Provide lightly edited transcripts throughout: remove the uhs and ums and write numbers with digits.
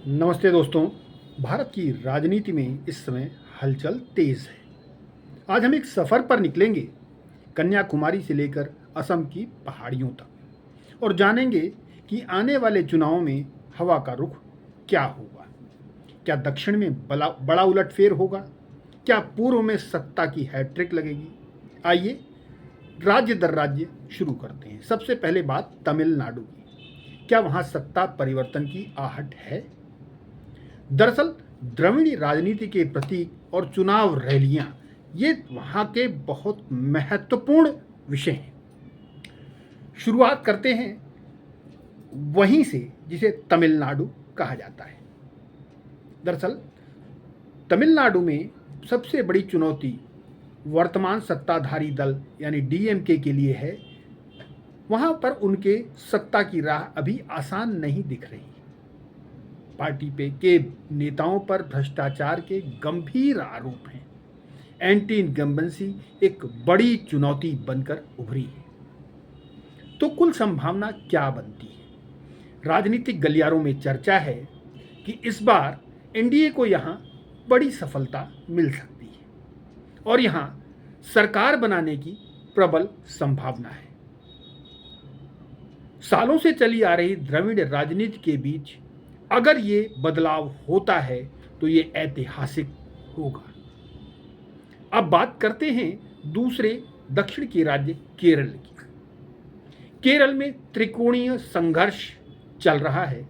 नमस्ते दोस्तों। भारत की राजनीति में इस समय हलचल तेज है। आज हम एक सफ़र पर निकलेंगे, कन्याकुमारी से लेकर असम की पहाड़ियों तक, और जानेंगे कि आने वाले चुनावों में हवा का रुख क्या होगा। क्या दक्षिण में बड़ा उलटफेर होगा? क्या पूर्व में सत्ता की हैट्रिक लगेगी? आइए राज्य दर राज्य शुरू करते हैं। सबसे पहले बात तमिलनाडु की। क्या वहाँ सत्ता परिवर्तन की आहट है? दरअसल द्रविड़ राजनीति के प्रतीक और चुनाव रैलियां ये वहां के बहुत महत्वपूर्ण विषय हैं। शुरुआत करते हैं वहीं से जिसे तमिलनाडु कहा जाता है। दरअसल तमिलनाडु में सबसे बड़ी चुनौती वर्तमान सत्ताधारी दल यानी डीएमके के लिए है। वहां पर उनके सत्ता की राह अभी आसान नहीं दिख रही। पार्टी पे के नेताओं पर भ्रष्टाचार के गंभीर आरोप हैं। एंटी इनकम्बेंसी एक बड़ी चुनौती बनकर उभरी है। तो कुल संभावना क्या बनती है? राजनीतिक गलियारों में चर्चा है कि इस बार एनडीए को यहां बड़ी सफलता मिल सकती है और यहां सरकार बनाने की प्रबल संभावना है। सालों से चली आ रही द्रविड़ राजनीति के बीच अगर ये बदलाव होता है तो ये ऐतिहासिक होगा। अब बात करते हैं दूसरे दक्षिण के राज्य केरल की। केरल में त्रिकोणीय संघर्ष चल रहा है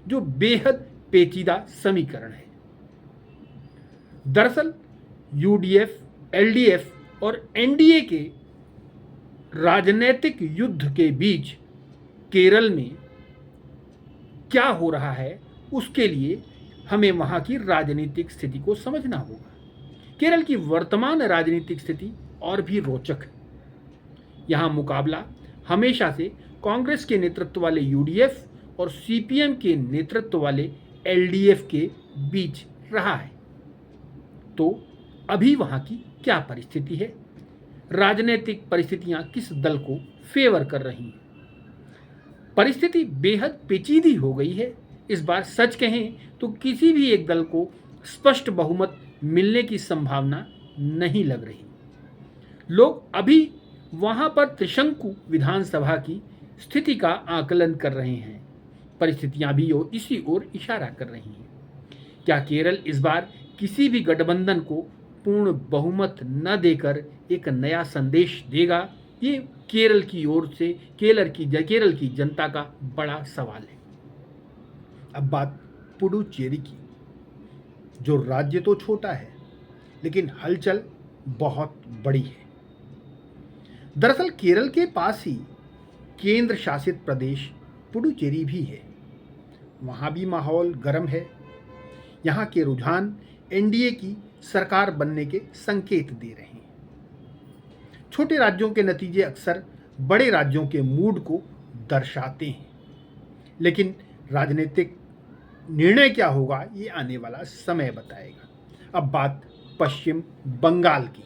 जो बेहद पेचीदा समीकरण है। दरअसल यूडीएफ, एलडीएफ और एनडीए के राजनीतिक युद्ध के बीच केरल में क्या हो रहा है उसके लिए हमें वहां की राजनीतिक स्थिति को समझना होगा। केरल की वर्तमान राजनीतिक स्थिति और भी रोचक है। यहां मुकाबला हमेशा से कांग्रेस के नेतृत्व वाले यूडीएफ और सीपीएम के नेतृत्व वाले एलडीएफ के बीच रहा है। तो अभी वहां की क्या परिस्थिति है? राजनीतिक परिस्थितियां किस दल को फेवर कर रही हैं? परिस्थिति बेहद पेचीदी हो गई है। इस बार सच कहें तो किसी भी एक दल को स्पष्ट बहुमत मिलने की संभावना नहीं लग रही। लोग अभी वहां पर त्रिशंकु विधानसभा की स्थिति का आकलन कर रहे हैं। परिस्थितियां भी इसी ओर इशारा कर रही हैं। क्या केरल इस बार किसी भी गठबंधन को पूर्ण बहुमत न देकर एक नया संदेश देगा? ये केरल की ओर से केरल की जनता का बड़ा सवाल है। अब बात पुडुचेरी की, जो राज्य तो छोटा है लेकिन हलचल बहुत बड़ी है। दरअसल केरल के पास ही केंद्र शासित प्रदेश पुडुचेरी भी है। वहाँ भी माहौल गर्म है। यहाँ के रुझान एनडीए की सरकार बनने के संकेत दे रहे हैं। छोटे राज्यों के नतीजे अक्सर बड़े राज्यों के मूड को दर्शाते हैं, लेकिन राजनीतिक निर्णय क्या होगा ये आने वाला समय बताएगा। अब बात पश्चिम बंगाल की।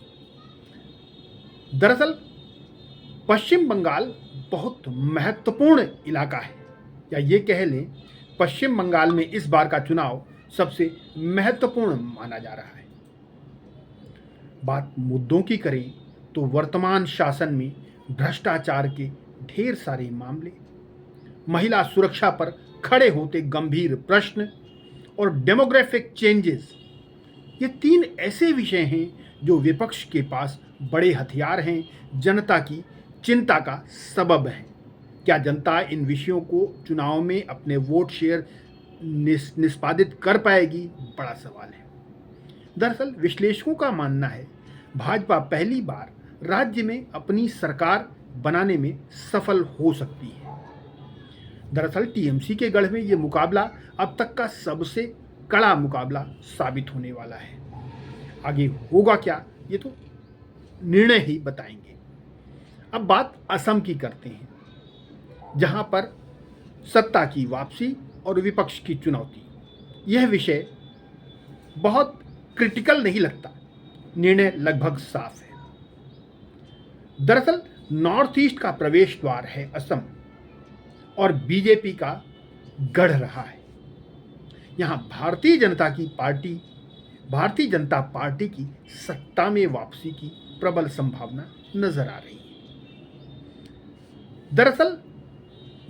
दरअसल पश्चिम बंगाल बहुत महत्वपूर्ण इलाका है, या ये कह लें पश्चिम बंगाल में इस बार का चुनाव सबसे महत्वपूर्ण माना जा रहा है। बात मुद्दों की करें तो वर्तमान शासन में भ्रष्टाचार के ढेर सारे मामले, महिला सुरक्षा पर खड़े होते गंभीर प्रश्न और डेमोग्राफिक चेंजेस, ये तीन ऐसे विषय हैं जो विपक्ष के पास बड़े हथियार हैं, जनता की चिंता का सबब हैं। क्या जनता इन विषयों को चुनाव में अपने वोट शेयर निष्पादित कर पाएगी? बड़ा सवाल है। दरअसल विश्लेषकों का मानना है भाजपा पहली बार राज्य में अपनी सरकार बनाने में सफल हो सकती है। दरअसल टीएमसी के गढ़ में ये मुकाबला अब तक का सबसे कड़ा मुकाबला साबित होने वाला है। आगे होगा क्या ये तो निर्णय ही बताएंगे। अब बात असम की करते हैं, जहां पर सत्ता की वापसी और विपक्ष की चुनौती। यह विषय बहुत क्रिटिकल नहीं लगता, निर्णय लगभग साफ है। दरअसल नॉर्थ ईस्ट का प्रवेश द्वार है असम और बीजेपी का गढ़ रहा है। यहाँ भारतीय जनता पार्टी की सत्ता में वापसी की प्रबल संभावना नजर आ रही है। दरअसल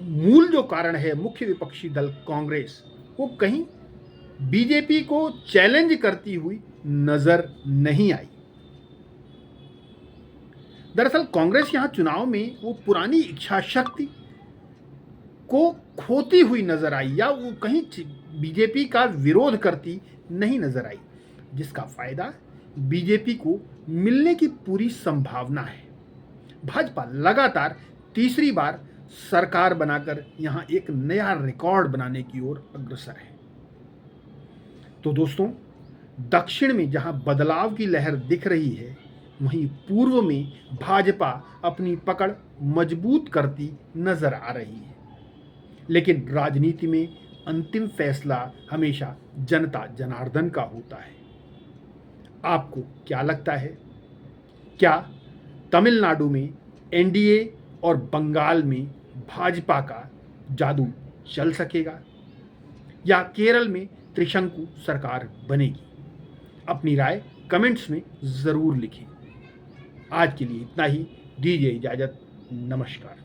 मूल जो कारण है, मुख्य विपक्षी दल कांग्रेस वो कहीं बीजेपी को चैलेंज करती हुई नजर नहीं आई। दरअसल कांग्रेस यहां चुनाव में वो पुरानी इच्छा शक्ति को खोती हुई नजर आई, या वो कहीं बीजेपी का विरोध करती नहीं नजर आई, जिसका फायदा बीजेपी को मिलने की पूरी संभावना है। भाजपा लगातार तीसरी बार सरकार बनाकर यहां एक नया रिकॉर्ड बनाने की ओर अग्रसर है। तो दोस्तों, दक्षिण में जहां बदलाव की लहर दिख रही है, वहीं पूर्व में भाजपा अपनी पकड़ मजबूत करती नजर आ रही है। लेकिन राजनीति में अंतिम फैसला हमेशा जनता जनार्दन का होता है। आपको क्या लगता है? क्या तमिलनाडु में एनडीए और बंगाल में भाजपा का जादू चल सकेगा, या केरल में त्रिशंकु सरकार बनेगी? अपनी राय कमेंट्स में ज़रूर लिखें। आज के लिए इतना ही। दीजिए इजाज़त। नमस्कार।